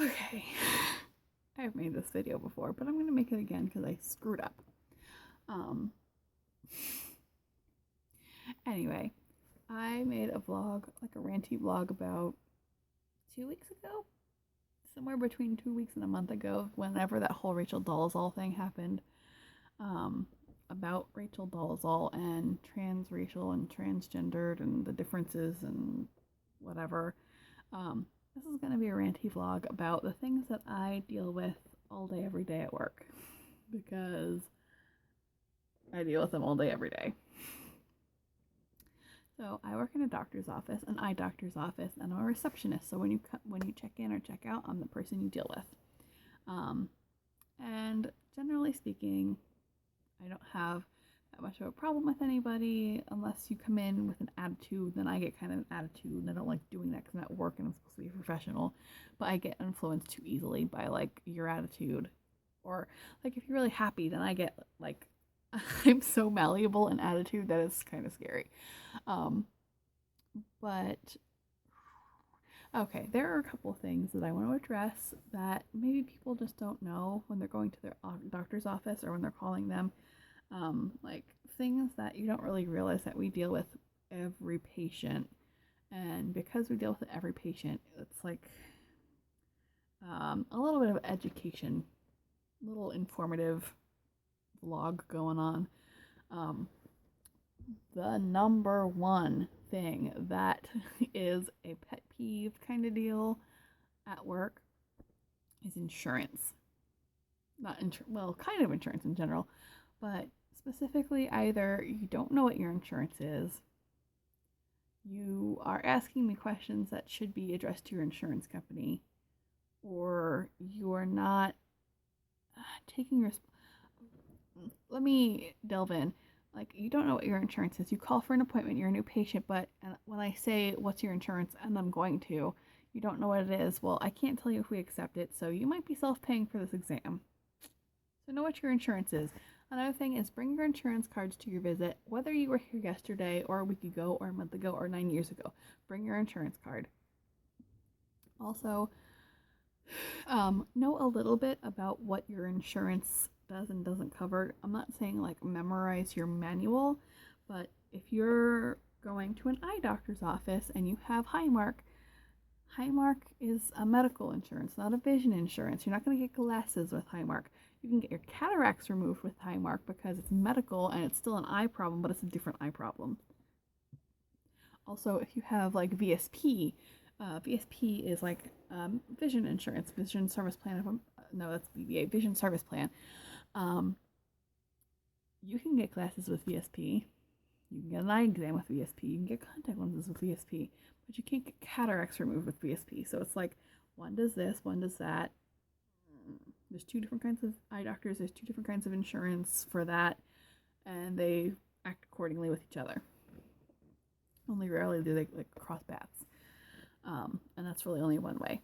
Okay, I've made this video before, but I'm going to make it again because I screwed up. Um, anyway, I made a vlog, like a ranty vlog about 2 weeks ago, somewhere between 2 weeks and a month ago, whenever that whole Rachel Dolezal thing happened, about Rachel Dolezal and transracial and transgendered and the differences and whatever. This is going to be a ranty vlog about the things that I deal with all day, every day at work, because I deal with them all day, every day. So I work in a doctor's office, an eye doctor's office, and I'm a receptionist. So when you check in or check out, I'm the person you deal with. And generally speaking, I don't have that much of a problem with anybody unless you come in with an attitude. Then I get kind of an attitude, and I don't like doing that because I'm at work and I'm supposed to be professional. But I get influenced too easily by like your attitude, or like if you're really happy, then I get like I'm so malleable in attitude that it's kind of scary. But okay, there are a couple things that I want to address that maybe people just don't know when they're going to their doctor's office or when they're calling them. Like things that you don't really realize that we deal with every patient. And because we deal with every patient, it's like a little bit of education, a little informative vlog going on. The number one thing that is a pet peeve kind of deal at work is insurance. Not well, kind of insurance in general, but specifically either you don't know what your insurance is, you are asking me questions that should be addressed to your insurance company, or you are not taking your... Let me delve in. Like, you don't know what your insurance is. You call for an appointment, you're a new patient, but when I say, what's your insurance, and I'm going to, you don't know what it is. Well, I can't tell you if we accept it, so you might be self-paying for this exam. So know what your insurance is. Another thing is bring your insurance cards to your visit, whether you were here yesterday or a week ago or a month ago or 9 years ago. Bring your insurance card. Also, know a little bit about what your insurance does and doesn't cover. I'm not saying like memorize your manual, but if you're going to an eye doctor's office and you have Highmark is a medical insurance, not a vision insurance. You're not going to get glasses with Highmark. You can get your cataracts removed with Highmark because it's medical and it's still an eye problem, but it's a different eye problem. Also, if you have like VSP, VSP is like vision insurance, vision service plan. No, that's VBA, vision service plan. You can get glasses with VSP. You can get an eye exam with VSP. You can get contact lenses with VSP, but you can't get cataracts removed with VSP. So it's like one does this, one does that. There's two different kinds of eye doctors. There's two different kinds of insurance for that, and they act accordingly with each other. Only rarely do they like cross paths, and that's really only one way.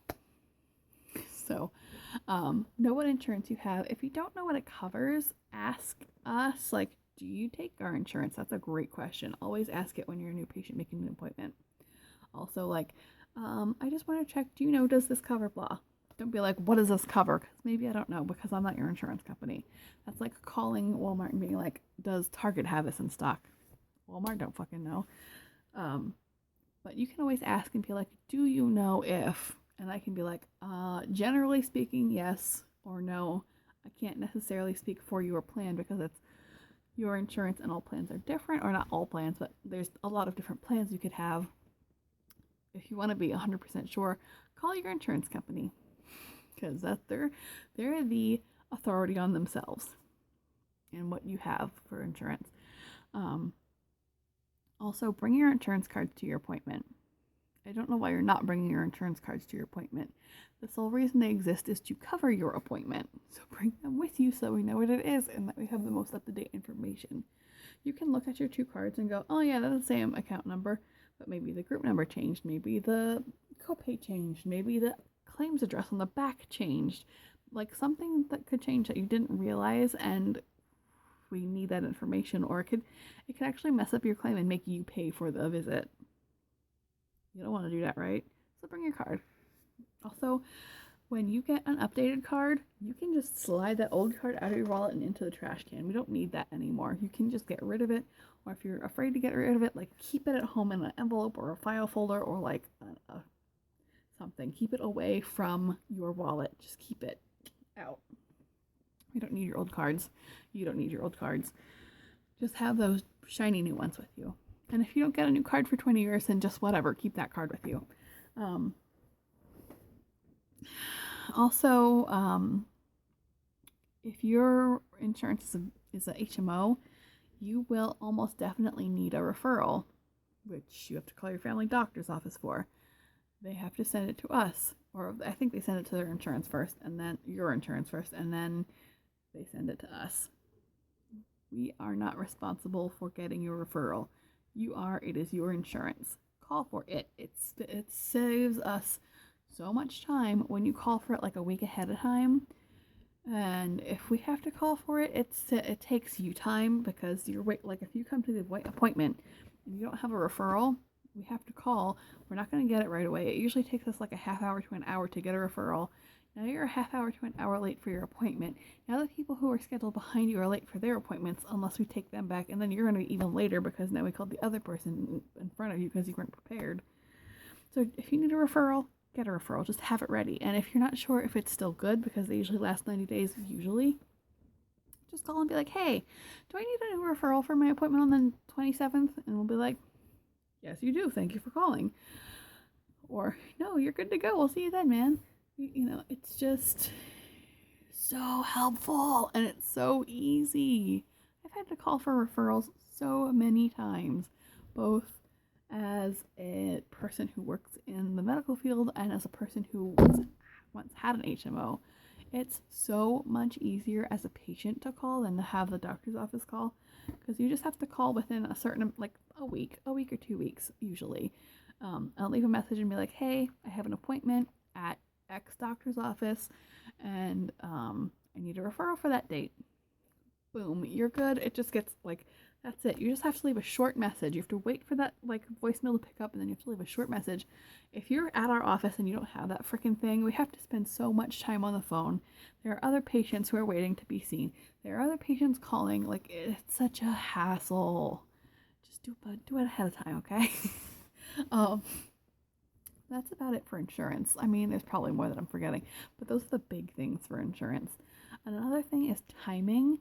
So, know what insurance you have. If you don't know what it covers, ask us. Like, do you take our insurance? That's a great question. Always ask it when you're a new patient making an appointment. Also, like, I just want to check. Do you know, does this cover blah? Don't be like, what does this cover? Because maybe I don't know because I'm not your insurance company. That's like calling Walmart and being like, does Target have this in stock? Walmart don't fucking know. But you can always ask and be like, do you know if? And I can be like, generally speaking, yes or no. I can't necessarily speak for your plan because it's your insurance and all plans are different, or not all plans, but there's a lot of different plans you could have. If you want to be 100% sure, call your insurance company because they're the authority on themselves and what you have for insurance. Also, bring your insurance cards to your appointment. I don't know why you're not bringing your insurance cards to your appointment. The sole reason they exist is to cover your appointment. So bring them with you so we know what it is and that we have the most up-to-date information. You can look at your two cards and go, oh yeah, that's the same account number, but maybe the group number changed, maybe the copay changed, maybe the claims address on the back changed. Like something that could change that you didn't realize, and we need that information, or it could actually mess up your claim and make you pay for the visit. You don't want to do that, right? So bring your card. Also, when you get an updated card, you can just slide that old card out of your wallet and into the trash can. We don't need that anymore. You can just get rid of it, or if you're afraid to get rid of it, like keep it at home in an envelope or a file folder or like something. Keep it away from your wallet. Just keep it out. We don't need your old cards. You don't need your old cards. Just have those shiny new ones with you. And if you don't get a new card for 20 years, then just whatever, keep that card with you. Also, if your insurance is a HMO, you will almost definitely need a referral, which you have to call your family doctor's office for. They have to send it to us, or I think they send it to their insurance first, and then your insurance first, and then they send it to us. We are not responsible for getting your referral. You are. It is your insurance. Call for it. It saves us so much time when you call for it like a week ahead of time. And if we have to call for it, it takes you time because you're like if you come to the appointment and you don't have a referral, we have to call. We're not going to get it right away. It usually takes us like a half hour to an hour to get a referral. Now you're a half hour to an hour late for your appointment. Now the people who are scheduled behind you are late for their appointments unless we take them back, and then you're going to be even later because now we called the other person in front of you because you weren't prepared. So if you need a referral, get a referral. Just have it ready. And if you're not sure if it's still good, because they usually last 90 days, just call and be like, hey, do I need a new referral for my appointment on the 27th? And we'll be like, yes, you do. Thank you for calling. Or, no, you're good to go. We'll see you then, man. It's just so helpful and it's so easy. I've had to call for referrals so many times, both as a person who works in the medical field and as a person who once had an HMO. It's so much easier as a patient to call than to have the doctor's office call, because you just have to call within a certain, like a week or 2 weeks usually. I'll leave a message and be like, hey, I have an appointment at X doctor's office and I need a referral for that date. Boom, you're good. It just gets like, that's it. You just have to leave a short message. You have to wait for that like voicemail to pick up, and then you have to leave a short message. If you're at our office and you don't have that freaking thing, we have to spend so much time on the phone. There are other patients who are waiting to be seen. There are other patients calling. Like, it's such a hassle. Just do it ahead of time, okay? That's about it for insurance. I mean, there's probably more that I'm forgetting, but those are the big things for insurance. Another thing is timing.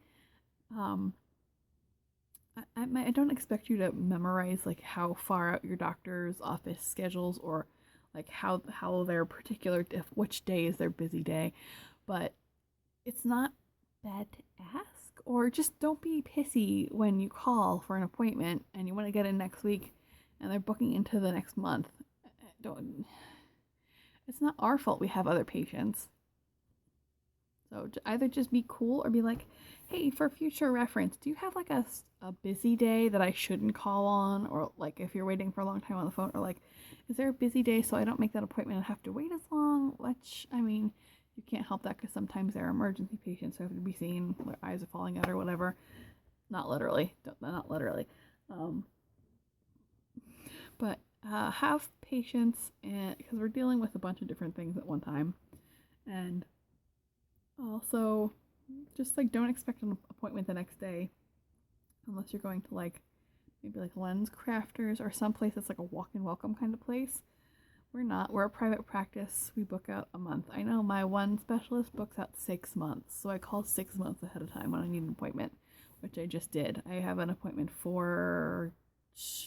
I don't expect you to memorize like how far out your doctor's office schedules or like how their particular which day is their busy day, but it's not bad to ask. Or just don't be pissy when you call for an appointment and you want to get in next week and they're booking into the next month. It's not our fault we have other patients. So either just be cool or be like, hey, for future reference, do you have like a busy day that I shouldn't call on? Or like if you're waiting for a long time on the phone, or like, is there a busy day so I don't make that appointment and have to wait as long? Which, I mean, you can't help that because sometimes there are emergency patients who have to be seen, their eyes are falling out or whatever. Not literally. But have patience, and because we're dealing with a bunch of different things at one time. And also, just like don't expect an appointment the next day unless you're going to like maybe like Lens Crafters or someplace that's like a walk-in welcome kind of place. We're not. We're a private practice. We book out a month. I know my one specialist books out 6 months, so I call 6 months ahead of time when I need an appointment, which I just did. I have an appointment for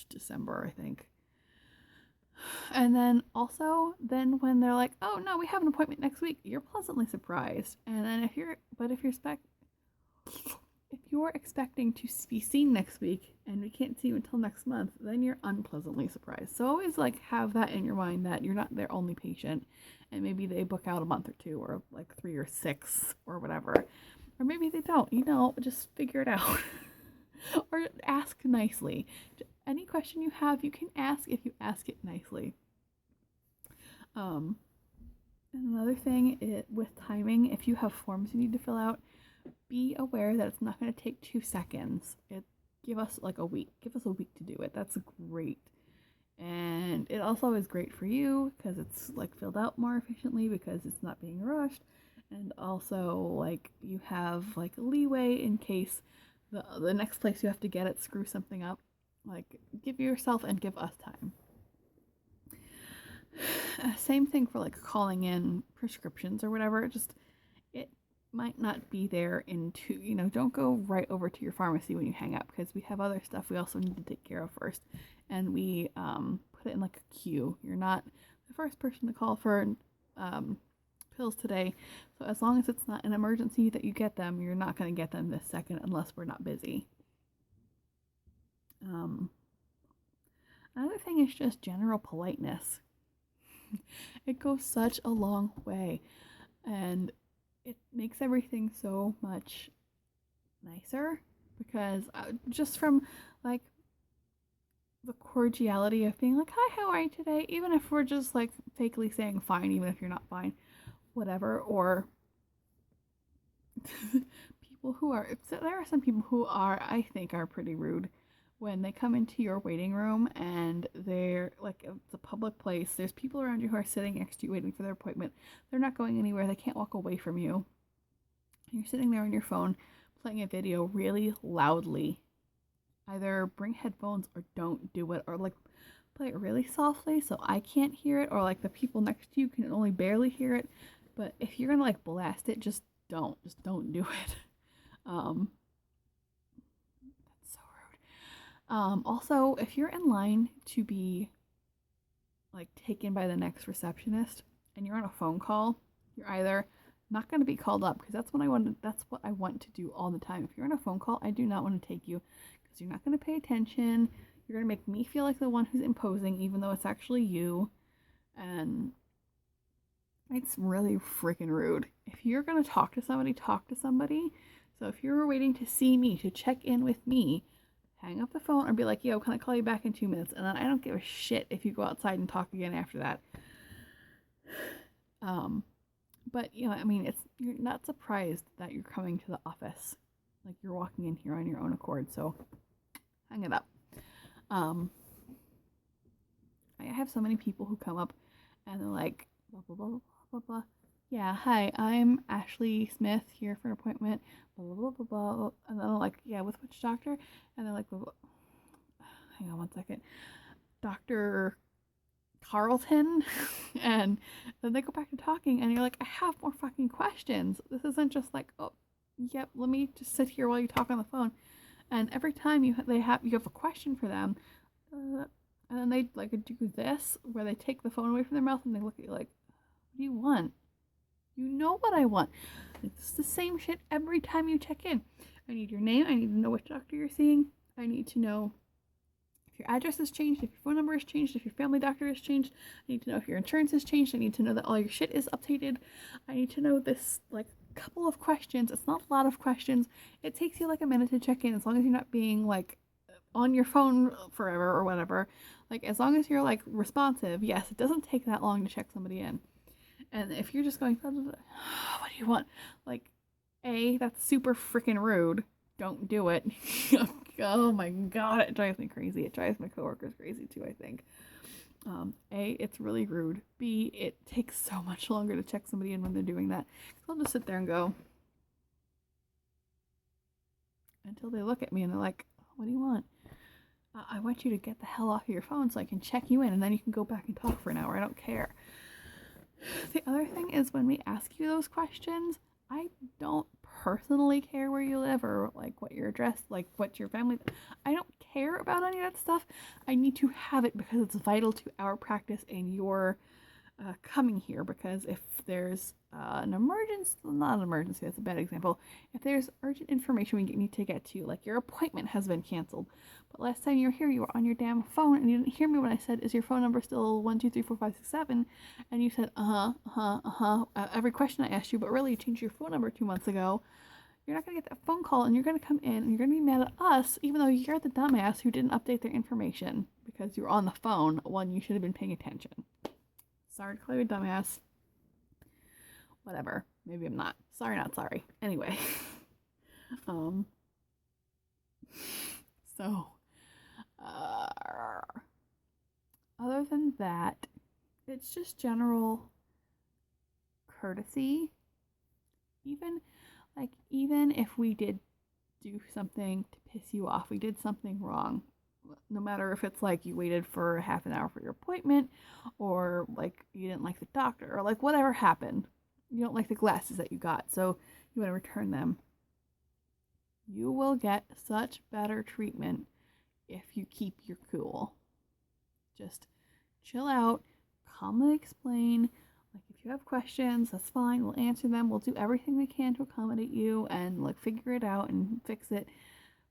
December, I think. And then also, when they're like, oh no, we have an appointment next week, you're pleasantly surprised. And then if you're expecting to be seen next week and we can't see you until next month, then you're unpleasantly surprised. So always like have that in your mind that you're not their only patient, and maybe they book out a month or 2 or like 3 or 6 or whatever, or maybe they don't. Just figure it out. Or ask nicely. Any question you have, you can ask if you ask it nicely. And another thing with timing, if you have forms you need to fill out, be aware that it's not going to take 2 seconds. Give us like a week. Give us a week to do it. That's great. And it also is great for you because it's like filled out more efficiently because it's not being rushed. And also, like, you have like leeway in case the next place you have to get it screws something up. Like, give yourself and give us time. Same thing for like calling in prescriptions or whatever. It might not be there in two, don't go right over to your pharmacy when you hang up because we have other stuff we also need to take care of first. And we put it in like a queue. You're not the first person to call for pills today. So as long as it's not an emergency that you get them, you're not going to get them this second unless we're not busy. Another thing is just general politeness. It goes such a long way, and it makes everything so much nicer because just from like the cordiality of being like, hi, how are you today? Even if we're just like fakely saying fine, even if you're not fine, whatever. Or people who are, there are some people who are, I think, are pretty rude when they come into your waiting room and they're like, it's a public place. There's people around you who are sitting next to you waiting for their appointment. They're not going anywhere. They can't walk away from you. You're sitting there on your phone playing a video really loudly. Either bring headphones or don't do it, or like play it really softly so I can't hear it, or like the people next to you can only barely hear it. But if you're gonna like blast it, just don't do it. That's so rude. Also, if you're in line to be like taken by the next receptionist and you're on a phone call, you're either not going to be called up because that's what I want to do all the time. If you're on a phone call, I do not want to take you because you're not going to pay attention. You're going to make me feel like the one who's imposing even though it's actually you, and it's really freaking rude. If you're going to talk to somebody, talk to somebody. So if you're waiting to see me, to check in with me, hang up the phone or be like, yo, can I call you back in 2 minutes? And then I don't give a shit if you go outside and talk again after that. But I mean, you're not surprised that you're coming to the office. Like, you're walking in here on your own accord, so hang it up. I have so many people who come up and they're like, blah, blah, blah, blah, blah, blah. Yeah, hi, I'm Ashley Smith here for an appointment, blah, blah, blah, blah, blah. And then I'm like, yeah, with which doctor? And they're like, blah, blah. Hang on one second. Dr. Carlton. And then they go back to talking and you're like, I have more fucking questions. This isn't just like, oh, yep, let me just sit here while you talk on the phone. And every time you have a question for them, and then they like do this where they take the phone away from their mouth and they look at you like, what do you want? You know what I want. It's the same shit every time you check in. I need your name. I need to know which doctor you're seeing. I need to know if your address has changed, if your phone number has changed, if your family doctor has changed. I need to know if your insurance has changed. I need to know that all your shit is updated. I need to know this, like, couple of questions. It's not a lot of questions. It takes you like a minute to check in as long as you're not being like on your phone forever or whatever. Like, as long as you're like responsive, yes, it doesn't take that long to check somebody in. And if you're just going, what do you want? Like, that's super freaking rude. Don't do it. Oh my god, it drives me crazy. It drives my coworkers crazy too, I think. It's really rude. B, it takes so much longer to check somebody in when they're doing that. I'll just sit there and go until they look at me and they're like, what do you want? I want you to get the hell off of your phone so I can check you in and then you can go back and talk for an hour. I don't care. The other thing is when we ask you those questions, I don't personally care where you live or like what your address, like what your family. I don't care about any of that stuff. I need to have it because it's vital to our practice and your coming here, because if there's an emergency, not an emergency, that's a bad example. If there's urgent information we need to get to, like your appointment has been canceled, but last time you were here, you were on your damn phone and you didn't hear me when I said, is your phone number still 1234567? And you said, every question I asked you, but really you changed your phone number 2 months ago. You're not going to get that phone call and you're going to come in and you're going to be mad at us, even though you're the dumbass who didn't update their information because you were on the phone when you should have been paying attention. Sorry to call you a dumbass. Whatever. Maybe I'm not. Sorry, not sorry. Anyway. So, other than that, it's just general courtesy. Even if we did do something to piss you off, we did something wrong, no matter if it's like you waited for half an hour for your appointment, or like you didn't like the doctor, or like whatever happened, you don't like the glasses that you got, so you want to return them, you will get such better treatment if you keep your cool. Just chill out, calmly explain. Like, if you have questions, that's fine. We'll answer them. We'll do everything we can to accommodate you and like figure it out and fix it.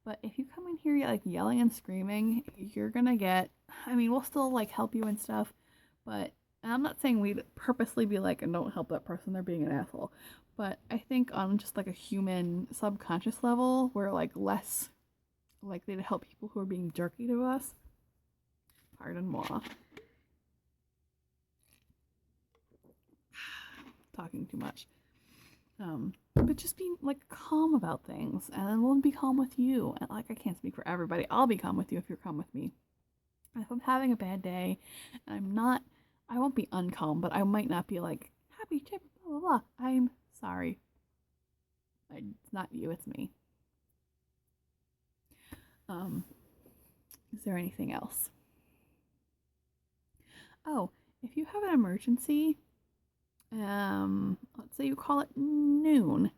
But if you come in here like yelling and screaming, you're gonna get. I mean, we'll still like help you and stuff, but and I'm not saying we'd purposely be like, and don't help that person, they're being an asshole. But I think on just like a human subconscious level, we're like less likely to help people who are being jerky to us. Pardon moi. Talking too much. But just be like calm about things, and then we'll be calm with you. And like, I can't speak for everybody. I'll be calm with you if you're calm with me. And if I'm having a bad day, and I won't be uncalm, but I might not be like happy, chip, blah blah blah. I'm sorry. It's not you, it's me. Is there anything else? Oh, if you have an emergency, let's say you call it noon.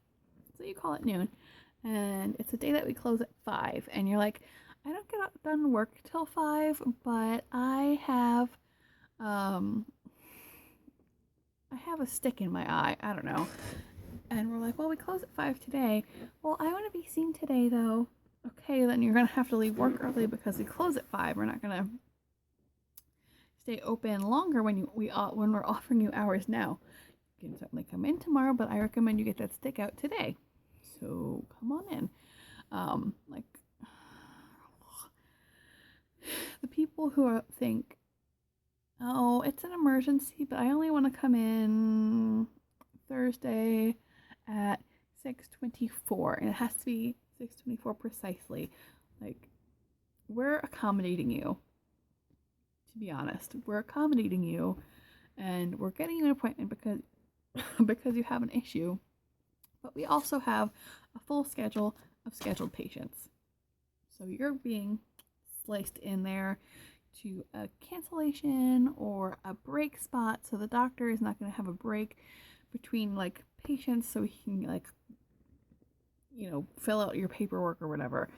And it's a day that we close at 5, and you're like, I don't get done work till 5, but I have a stick in my eye. I don't know. And we're like, well, we close at 5 today. Well, I want to be seen today, though. Okay, then you're gonna have to leave work early because we close at 5. We're not gonna stay open longer when we're offering you hours now. You can certainly come in tomorrow, but I recommend you get that stick out today. So come on in. Like, the people who think, oh, it's an emergency, but I only want to come in Thursday at 6:24, and it has to be 6:24 precisely. Like, we're accommodating you. To be honest, we're accommodating you, and we're getting you an appointment because you have an issue. But we also have a full schedule of scheduled patients. So you're being sliced in there to a cancellation or a break spot, so the doctor is not going to have a break between like patients, so he can like, fill out your paperwork or whatever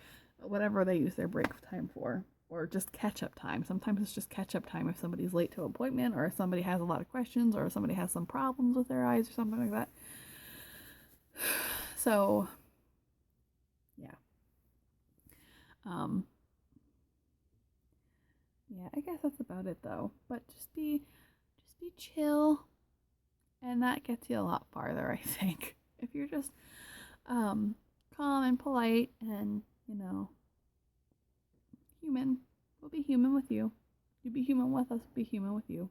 they use their break time for, or just catch up time. Sometimes it's just catch up time if somebody's late to an appointment, or if somebody has a lot of questions, or if somebody has some problems with their eyes or something like that. So yeah. Yeah, I guess that's about it though. But just be chill, and that gets you a lot farther, I think. If you're just calm and polite and, human, we'll be human with you. You be human with us, be human with you.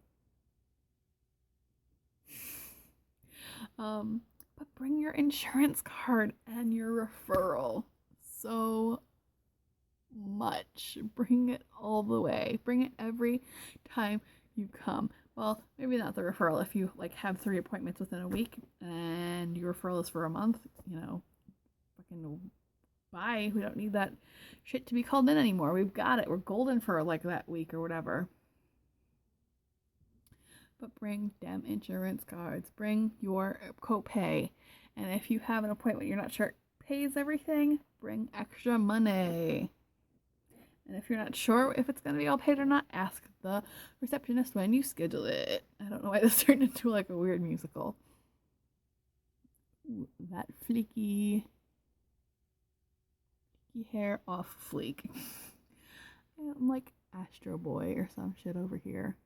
But bring your insurance card and your referral. So much. Bring it all the way. Bring it every time you come. Well, maybe not the referral. If you like have 3 appointments within a week and your referral is for a month, fucking bye. We don't need that shit to be called in anymore. We've got it. We're golden for like that week or whatever. But bring damn insurance cards. Bring your copay. And if you have an appointment you're not sure it pays everything, bring extra money. And if you're not sure if it's going to be all paid or not, ask the receptionist when you schedule it. I don't know why this turned into like a weird musical. Ooh, that fleeky hair off fleek. I'm like Astro Boy or some shit over here.